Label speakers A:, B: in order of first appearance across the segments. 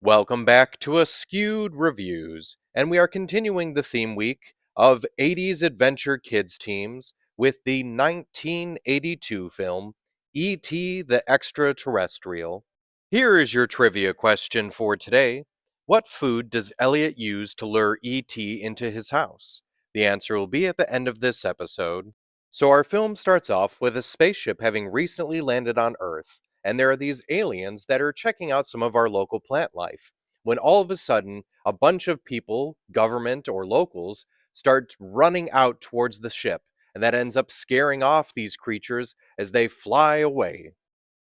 A: Welcome back to Askewed Reviews, and we are continuing the theme week of 80s adventure kids teams with the 1982 film E.T. the Extra-Terrestrial. Here is your trivia question for today. What food does Elliot use to lure E.T. into his house? The answer will be at the end of this episode. So our film starts off with a spaceship having recently landed on Earth, and there are these aliens that are checking out some of our local plant life. When all of a sudden, a bunch of people, government or locals, start running out towards the ship, and that ends up scaring off these creatures as they fly away.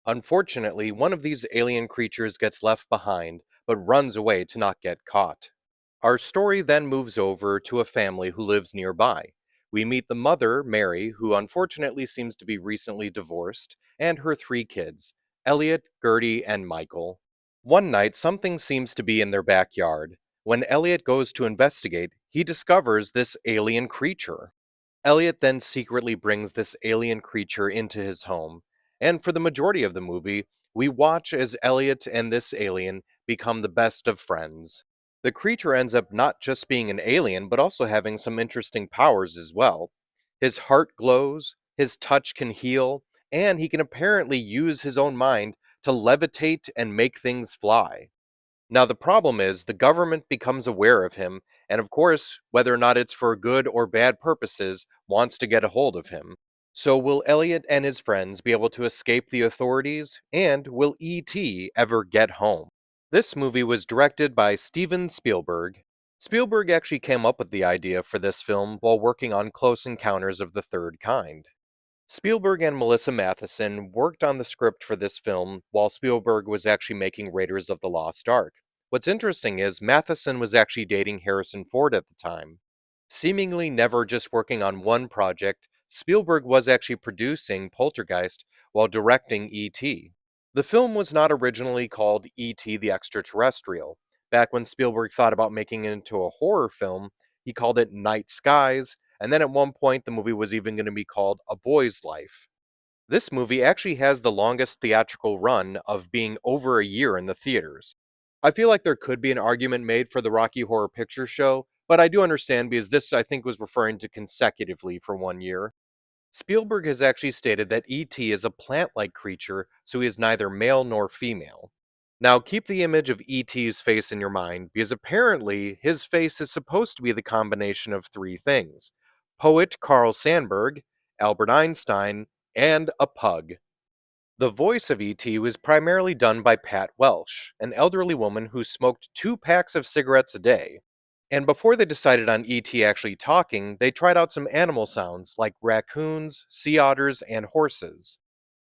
A: Unfortunately, one of these alien creatures gets left behind, but runs away to not get caught. Our story then moves over to a family who lives nearby. We meet the mother, Mary, who unfortunately seems to be recently divorced, and her three kids, Elliot, Gertie, and Michael. One night, something seems to be in their backyard. When Elliot goes to investigate, he discovers this alien creature. Elliot then secretly brings this alien creature into his home, and for the majority of the movie, we watch as Elliot and this alien become the best of friends. The creature ends up not just being an alien, but also having some interesting powers as well. His heart glows, his touch can heal, and he can apparently use his own mind to levitate and make things fly. Now, the problem is the government becomes aware of him, and of course, whether or not it's for good or bad purposes, wants to get a hold of him. So, will Elliot and his friends be able to escape the authorities? And will E.T. ever get home? This movie was directed by Steven Spielberg. Spielberg actually came up with the idea for this film while working on Close Encounters of the Third Kind. Spielberg and Melissa Matheson worked on the script for this film while Spielberg was actually making Raiders of the Lost Ark. What's interesting is Matheson was actually dating Harrison Ford at the time. Seemingly never just working on one project, Spielberg was actually producing Poltergeist while directing E.T. The film was not originally called E.T. the Extraterrestrial. Back when Spielberg thought about making it into a horror film, he called it Night Skies, and then at one point the movie was even going to be called A Boy's Life. This movie actually has the longest theatrical run of being over a year in the theaters. I feel like there could be an argument made for the Rocky Horror Picture Show, but I do understand because this I think was referring to consecutively for 1 year. Spielberg has actually stated that E.T. is a plant-like creature, so he is neither male nor female. Now, keep the image of E.T.'s face in your mind, because apparently his face is supposed to be the combination of three things: poet Carl Sandburg, Albert Einstein, and a pug. The voice of E.T. was primarily done by Pat Welsh, an elderly woman who smoked 2 packs of cigarettes a day. And before they decided on E.T. actually talking, they tried out some animal sounds like raccoons, sea otters, and horses.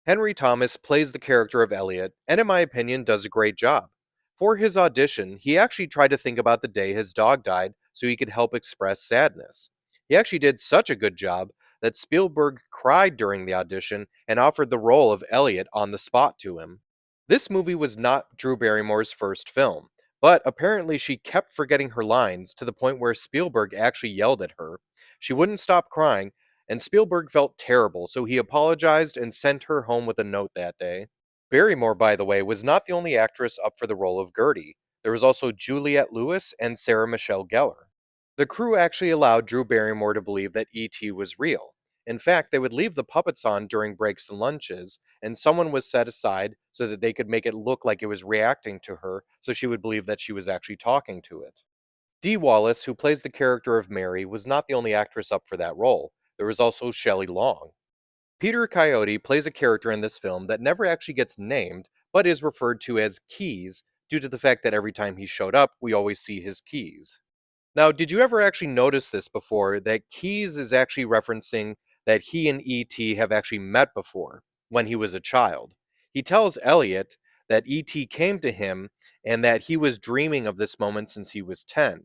A: Henry Thomas plays the character of Elliot, and in my opinion, does a great job. For his audition, he actually tried to think about the day his dog died so he could help express sadness. He actually did such a good job that Spielberg cried during the audition and offered the role of Elliot on the spot to him. This movie was not Drew Barrymore's first film, but apparently she kept forgetting her lines to the point where Spielberg actually yelled at her. She wouldn't stop crying, and Spielberg felt terrible, so he apologized and sent her home with a note that day. Barrymore, by the way, was not the only actress up for the role of Gertie. There was also Juliette Lewis and Sarah Michelle Gellar. The crew actually allowed Drew Barrymore to believe that E.T. was real. In fact, they would leave the puppets on during breaks and lunches, and someone was set aside so that they could make it look like it was reacting to her, so she would believe that she was actually talking to it. Dee Wallace, who plays the character of Mary, was not the only actress up for that role. There was also Shelley Long. Peter Coyote plays a character in this film that never actually gets named, but is referred to as Keys, due to the fact that every time he showed up, we always see his keys. Now, did you ever actually notice this before, that Keys is actually referencing that he and E.T. have actually met before, when he was a child? He tells Elliot that E.T. came to him and that he was dreaming of this moment since he was 10.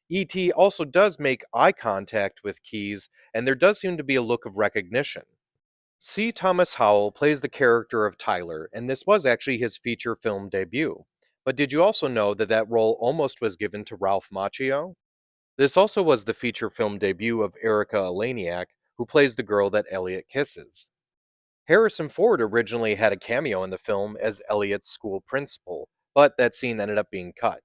A: E.T. also does make eye contact with Keys, and there does seem to be a look of recognition. C. Thomas Howell plays the character of Tyler, and this was actually his feature film debut. But did you also know that that role almost was given to Ralph Macchio? This also was the feature film debut of Erica Eleniak, who plays the girl that Elliot kisses. Harrison Ford originally had a cameo in the film as Elliot's school principal, but that scene ended up being cut.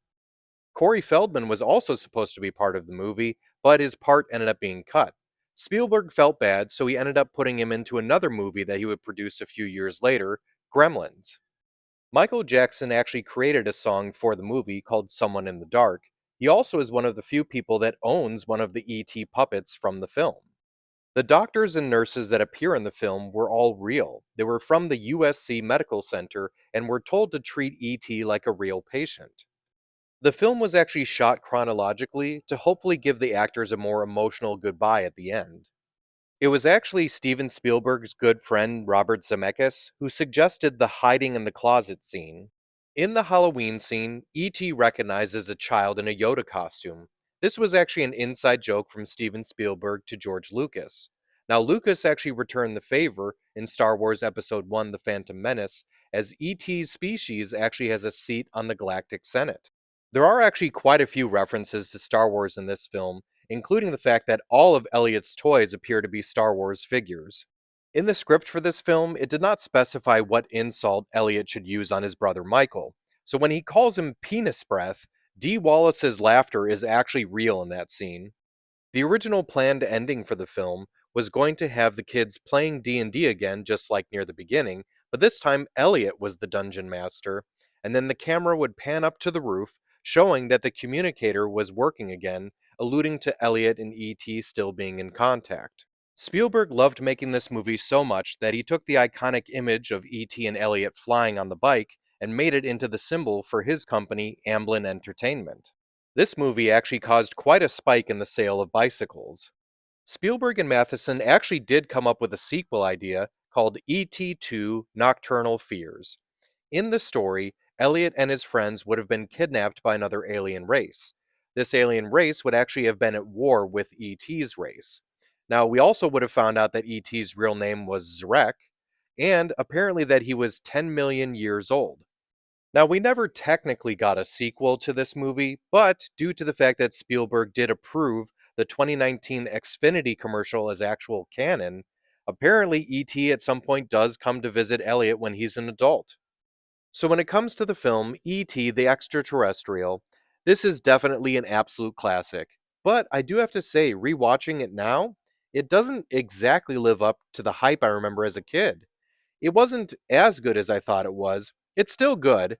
A: Corey Feldman was also supposed to be part of the movie, but his part ended up being cut. Spielberg felt bad, so he ended up putting him into another movie that he would produce a few years later, Gremlins. Michael Jackson actually created a song for the movie called Someone in the Dark. He also is one of the few people that owns one of the E.T. puppets from the film. The doctors and nurses that appear in the film were all real. They were from the USC Medical Center and were told to treat E.T. like a real patient. The film was actually shot chronologically to hopefully give the actors a more emotional goodbye at the end. It was actually Steven Spielberg's good friend Robert Zemeckis who suggested the hiding in the closet scene. In the Halloween scene, E.T. recognizes a child in a Yoda costume. This was actually an inside joke from Steven Spielberg to George Lucas. Now, Lucas actually returned the favor in Star Wars Episode 1 The Phantom Menace, as E.T.'s species actually has a seat on the Galactic Senate. There are actually quite a few references to Star Wars in this film, including the fact that all of Elliot's toys appear to be Star Wars figures. In the script for this film, it did not specify what insult Elliot should use on his brother Michael, so when he calls him penis breath, Dee Wallace's laughter is actually real in that scene. The original planned ending for the film was going to have the kids playing D&D again just like near the beginning, but this time Elliot was the dungeon master, and then the camera would pan up to the roof, showing that the communicator was working again, alluding to Elliot and E.T. still being in contact. Spielberg loved making this movie so much that he took the iconic image of E.T. and Elliot flying on the bike and made it into the symbol for his company, Amblin Entertainment. This movie actually caused quite a spike in the sale of bicycles. Spielberg and Matheson actually did come up with a sequel idea called E.T. 2 Nocturnal Fears. In the story, Elliot and his friends would have been kidnapped by another alien race. This alien race would actually have been at war with E.T.'s race. Now, we also would have found out that E.T.'s real name was Zrek, and apparently that he was 10 million years old. Now, we never technically got a sequel to this movie, but due to the fact that Spielberg did approve the 2019 Xfinity commercial as actual canon, apparently E.T. at some point does come to visit Elliot when he's an adult. So when it comes to the film E.T. the Extra-Terrestrial, this is definitely an absolute classic. But I do have to say, rewatching it now, it doesn't exactly live up to the hype I remember as a kid. It wasn't as good as I thought it was. It's still good,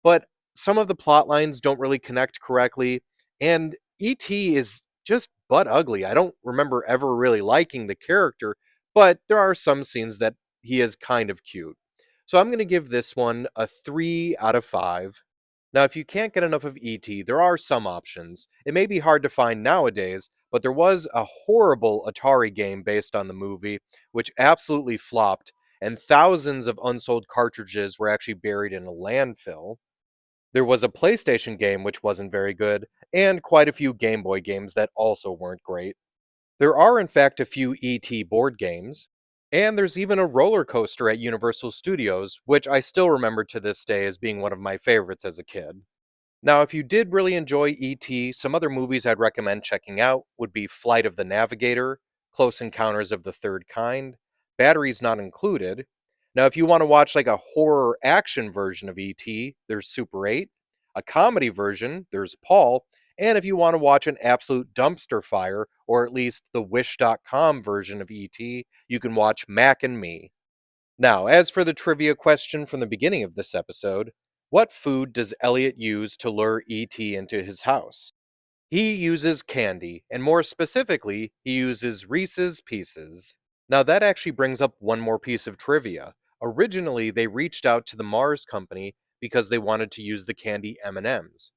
A: but some of the plot lines don't really connect correctly, and E.T. is just butt ugly. I don't remember ever really liking the character, but there are some scenes that he is kind of cute. So I'm going to give this one a 3 out of 5. Now, if you can't get enough of E.T., there are some options. It may be hard to find nowadays, but there was a horrible Atari game based on the movie, which absolutely flopped, and thousands of unsold cartridges were actually buried in a landfill. There was a PlayStation game which wasn't very good, and quite a few Game Boy games that also weren't great. There are, in fact, a few ET board games, and there's even a roller coaster at Universal Studios, which I still remember to this day as being one of my favorites as a kid. Now, if you did really enjoy E.T., some other movies I'd recommend checking out would be Flight of the Navigator, Close Encounters of the Third Kind, Batteries Not Included. Now, if you want to watch like a horror action version of E.T., there's Super 8, a comedy version, there's Paul, and if you want to watch an absolute dumpster fire, or at least the Wish.com version of E.T., you can watch Mac and Me. Now, as for the trivia question from the beginning of this episode, what food does Elliot use to lure E.T. into his house? He uses candy, and more specifically, he uses Reese's Pieces. Now, that actually brings up one more piece of trivia. Originally, they reached out to the Mars company because they wanted to use the candy M&Ms.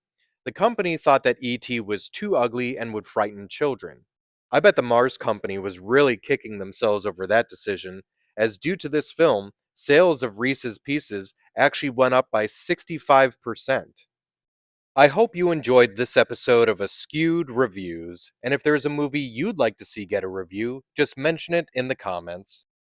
A: The company thought that E.T. was too ugly and would frighten children. I bet the Mars company was really kicking themselves over that decision, as due to this film, sales of Reese's Pieces actually went up by 65%. I hope you enjoyed this episode of Askewed Reviews, and if there's a movie you'd like to see get a review, just mention it in the comments.